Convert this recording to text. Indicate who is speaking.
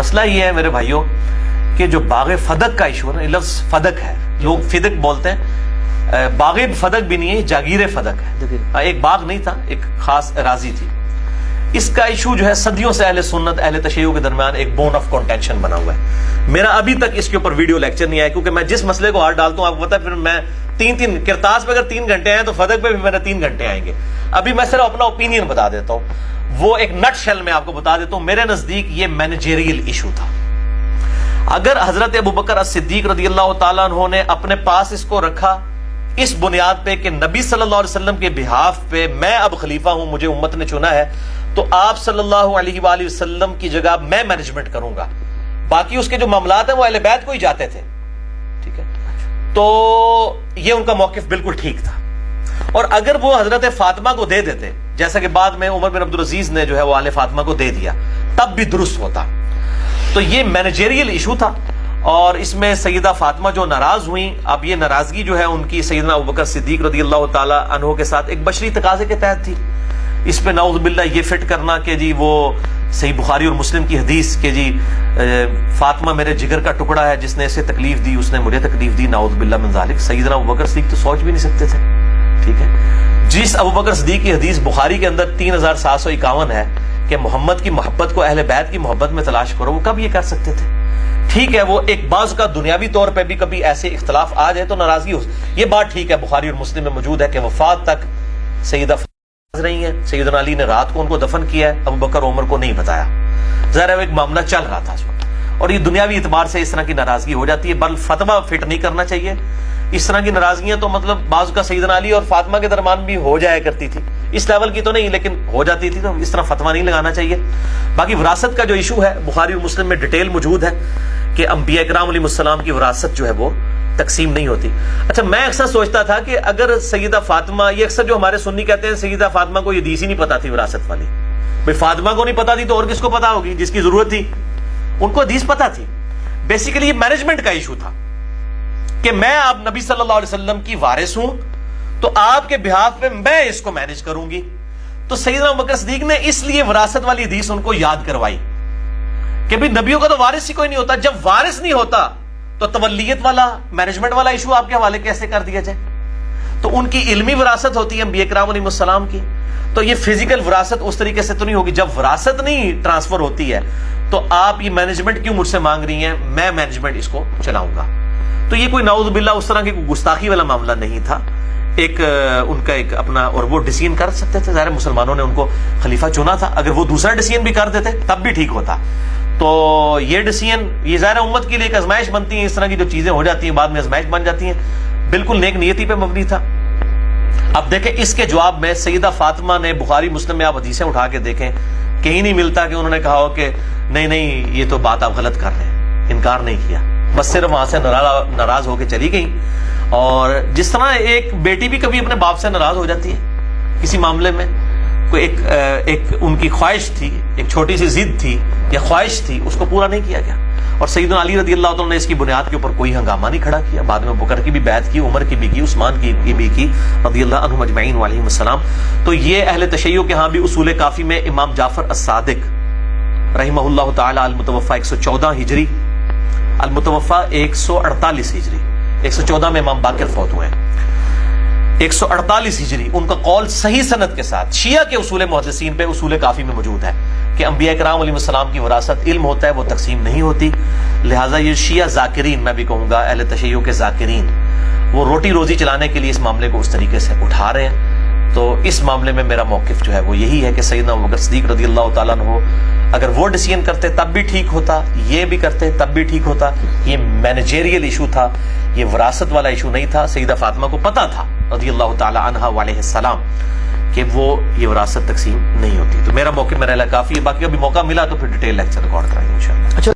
Speaker 1: مسئلہ یہ ہے میرے بھائیوں کہ جو باغ فدق کا ایشو ہے نا، یہ لفظ فدق ہے، لوگ فدق بولتے ہیں، باغ فدق بھی نہیں ہے، جاگیر فدق ہے، ایک باغ نہیں تھا، ایک خاص اراضی تھی۔ اس کا ایشو جو ہے صدیوں سے اہل سنت اہل تشیع کے درمیان ایک بون آف کنٹینشن بنا ہوا ہے۔ میرا ابھی تک اس کے اوپر ویڈیو لیکچر نہیں آیا، کیونکہ میں جس مسئلے کو ہاتھ ڈالتا ہوں آپ کو پتا ہے، پھر میں تین کرتاس پہ اگر 3 گھنٹے آئے تو فدق پہ بھی میرے 3 گھنٹے آئیں گے۔ ابھی میں صرف اپنا اوپینین بتا دیتا ہوں، وہ ایک نٹ شیل میں آپ کو بتا دیتا ہوں۔ میرے نزدیک یہ مینیجریل ایشو تھا۔ اگر حضرت ابوبکر الصدیق رضی اللہ تعالیٰ عنہ نے اپنے پاس اس کو رکھا اس بنیاد پہ کہ نبی صلی اللہ علیہ وسلم کے بہاف پہ میں اب خلیفہ ہوں، مجھے امت نے چنا ہے، تو آپ صلی اللہ علیہ وآلہ وسلم کی جگہ میں مینجمنٹ کروں گا، باقی اس کے جو معاملات ہیں وہ اہل بیت کو ہی جاتے تھے، ٹھیک ہے، تو یہ ان کا موقف بالکل ٹھیک تھا۔ اور اگر وہ حضرت فاطمہ کو دے دیتے، جیسا کہ بعد میں عمر بن عبدالعزیز نے جو ہے وہ آل فاطمہ کو دے دیا، تب بھی درست ہوتا۔ تو یہ مینیجریل ایشو تھا، اور اس میں سیدہ فاطمہ جو ناراض ہوئیں، اب یہ ناراضگی جو ہے ان کی سیدنا ابوبکر صدیق رضی اللہ تعالی عنہ کے ساتھ ایک بشری تقاضے کے تحت تھی۔ اس پہ نعوذ باللہ یہ فٹ کرنا کہ جی وہ صحیح بخاری اور مسلم کی حدیث کہ جی فاطمہ میرے جگر کا ٹکڑا ہے، جس نے اسے تکلیف دی اس نے مجھے تکلیف دی، نعوذ باللہ من ذالک۔ سیدنا ابوبکر صدیق تو سوچ بھی نہیں سکتے تھے، ٹھیک ہے۔ جس ابوبکر صدیق کی حدیث بخاری کے اندر 3751 ہے کہ محمد کی محبت کو اہل بیت کی محبت میں تلاش کرو، وہ کب یہ کر سکتے تھے؟ ٹھیک ہے، وہ ایک بعض کا دنیاوی طور پہ بھی کبھی ایسے اختلاف آ جائے تو ناراضگی ہو، یہ بات ٹھیک ہے، بخاری اور مسلم میں موجود ہے کہ وفات تک سیدہ رہی ہیں، سیدنا علی نے رات کو ان کو دفن کیا ہے، ابوبکر عمر کو نہیں بتایا، ظاہر ہے ایک معاملہ چل رہا تھا اس وقت، اور یہ دنیاوی اعتبار سے اس طرح کی ناراضگی ہو جاتی ہے، بل فتویٰ فٹ نہیں کرنا چاہیے۔ اس طرح کی ناراضگیاں تو مطلب بعض کا سیدنا علی اور فاطمہ کے درمیان بھی ہو جایا کرتی تھی، اس لیول کی تو نہیں لیکن ہو جاتی تھی، تو اس طرح فتویٰ نہیں لگانا چاہیے۔ باقی وراثت کا جو ایشو ہے بخاری اور مسلم میں ڈیٹیل موجود ہے کہ انبیاء کرام علیہ السلام کی وراثت جو ہے وہ تقسیم نہیں ہوتی۔ اچھا، میں اکثر سوچتا تھا کہ اگر سیدہ فاطمہ، یہ اکثر جو ہمارے سنی کہتے ہیں سیدہ فاطمہ کو یہ حدیث ہی نہیں پتا تھی وراثت والی، بھئی فاطمہ کو نہیں پتا تھی تو اور کس کو پتا ہوگی جس کی ضرورت تھی؟ ان کو حدیث پتا تھی۔ بیسیکلی یہ مینجمنٹ کا ایشو تھا کہ میں اب نبی صلی اللہ علیہ وسلم کی وارث ہوں، تو آپ کے بہاف پہ میں اس کو مینج کروں گی۔ تو سیدنا ابوبکر صدیق نے اس لیے وراثت والی حدیث ان کو یاد کروائی کہ بھی نبیوں کا تو وارث ہی کوئی نہیں ہوتا، جب وارث نہیں ہوتا تو تولیت والا مینجمنٹ والا ایشو آپ کے حوالے کیسے کر دیا جائے؟ تو ان کی علمی وراثت ہوتی ہے انبیاء کرام علیہ السلام کی، تو یہ فزیکل وراثت اس طریقے سے تو نہیں ہوگی۔ جب وراثت نہیں ٹرانسفر ہوتی ہے تو آپ یہ مینجمنٹ کیوں مجھ سے مانگ رہی ہیں؟ میں مینجمنٹ اس کو چلاؤں گا۔ تو یہ کوئی نعوذ باللہ اس طرح کی کوئی گستاخی والا معاملہ نہیں تھا، ایک ان کا ایک اپنا، اور وہ ڈیسیژن کر سکتے تھے، ظاہر مسلمانوں نے ان کو خلیفہ چنا تھا، اگر وہ دوسرا ڈیسیژن بھی کر دیتے تب بھی ٹھیک ہوتا۔ تو یہ ڈیسیژن، یہ ظاہر امت کے لیے ایک آزمائش بنتی ہے، اس طرح کی جو چیزیں ہو جاتی ہیں بعد میں آزمائش بن جاتی ہیں، بالکل نیک نیتی پہ مبنی تھا۔ اب دیکھیں اس کے جواب میں سیدہ فاطمہ نے، بخاری مسلم میں آپ حدیثیں اٹھا کے دیکھیں، کہیں نہیں ملتا کہ انہوں نے کہا ہو کہ نہیں نہیں یہ تو بات آپ غلط کر رہے ہیں، انکار نہیں کیا، بس صرف وہاں سے ناراض ہو کے چلی گئی۔ اور جس طرح ایک بیٹی بھی کبھی اپنے باپ سے ناراض ہو جاتی ہے کسی معاملے میں، کوئی ایک ان کی خواہش تھی، ایک چھوٹی سی ضد تھی یا خواہش تھی، اس کو پورا نہیں کیا گیا، اور سیدنا علی رضی اللہ عنہ نے اس کی بنیاد کے اوپر کوئی ہنگامہ نہیں کھڑا کیا، بعد میں بکر کی بھی بیعت کی، عمر کی بھی کی، عثمان کی بھی کی رضی اللہ عنہم اجمعین وعلیہم السلام۔ تو یہ اہل تشیع کے ہاں بھی اصول کافی میں امام جعفر الصادق رحمہ اللہ تعالی المتوفی 114 ہجری، المتوفی 148 ہجری، 114 میں امام باقر فوت ہوئے ہیں، 148 ہجری، ان کا قول صحیح سند کے ساتھ شیعہ کے اصول محدثین پہ اصول کافی میں موجود ہے کہ انبیاء کرام علیہ السلام کی وراثت علم ہوتا ہے، وہ تقسیم نہیں ہوتی، لہٰذا یہ شیعہ ذاکرین، میں بھی کہوں گا اہل تشیع کے ذاکرین، وہ روٹی روزی چلانے کے لیے اس معاملے کو اس طریقے سے اٹھا رہے ہیں۔ تو اس معاملے میں میرا موقف جو ہے وہ یہی ہے کہ سیدنا ابوبکر صدیق رضی اللہ تعالیٰ عنہ اگر وہ ڈیسیژن کرتے تب بھی ٹھیک ہوتا، یہ بھی کرتے تب بھی ٹھیک ہوتا۔ یہ مینیجریل ایشو تھا، یہ وراثت والا ایشو نہیں تھا۔ سیدہ فاطمہ کو پتا تھا رضی اللہ تعالی عنہا وعلیہ السلام کہ وہ یہ وراثت تقسیم نہیں ہوتی۔ تو میرا موقف میرا کافی ہے، باقی ابھی موقع ملا تو پھر ڈیٹیل لیکچر ریکارڈ کرائیں گے انشاءاللہ۔